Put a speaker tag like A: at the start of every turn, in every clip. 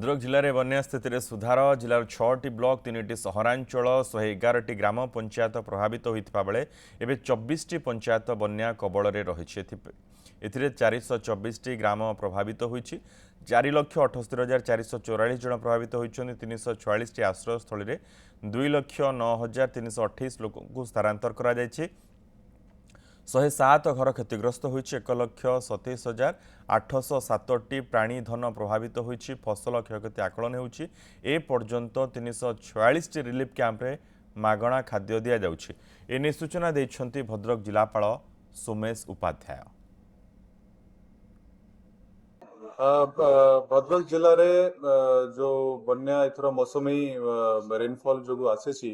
A: भद्रक जिले में बन्या स्थित में सुधार जिलार 6टी ब्लॉक 3टी सहरांचल 111टी ग्राम पंचायत प्रभावित होता बेले एवं 24टी पंचायत बन्या कबल रही 424टी ग्राम प्रभावित होती 4,78,444 जन प्रभावित होती 346टी आश्रयस्थल 2,09,328 लोक स्थानांतर करा 107 घर क्षतिग्रस्त होती 1,27,807टी प्राणी धन प्रभावित होती फसल क्षयक्षति आकलन होती ए पर्यंत 346टी रिलीफ कैंप्रे मागणा खाद्य दि जाउछि एने सूचना देइछन्ति भद्रक जिलापाल सोमेश उपाध्याय।
B: भद्रक जिले में जो बन्या एथर मौसमी रेनफॉल जो आसी से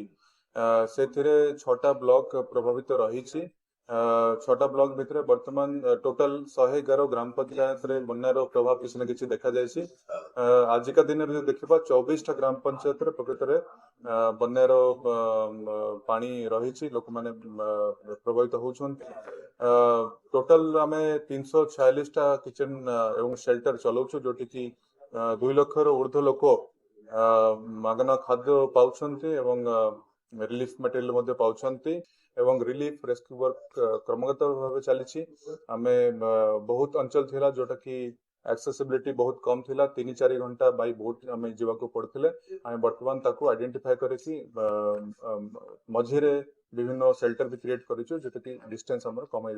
B: 6टा ब्लॉक प्रभावित रही 6टा ब्लॉक भितर वर्तमान टोटल 111 ग्राम पंचायत रे बन्यार प्रभाव किसी न किसी देखा जाए। आजिका दिन में देखा 24टा ग्राम पंचायत प्रकृत में बन्यार पानी रही लोक मैंने प्रभावित होती टोटल आम 346टा किचेन एवं शेल्टर चलाऊँ जोटि कि 2 लाख ऊर्ध्व लोक मागना खाद्य पाँच रिलीफ मटेरियल पाँच एवं रिलीफ रेस्क्यू वर्क क्रमगत भाव चली आम बहुत अंचल थिला जोटा कि एक्सेसिबिलिटी बहुत कम थिला 3-4 घंटा बाई बोट आम जावाक पड़ते आम बर्तमान ताकू आइडेंटिफाई करके मझीरे विभिन्न शेल्टर भी क्रिएट करूँ जोटा कि डिस्टेंस कम हो।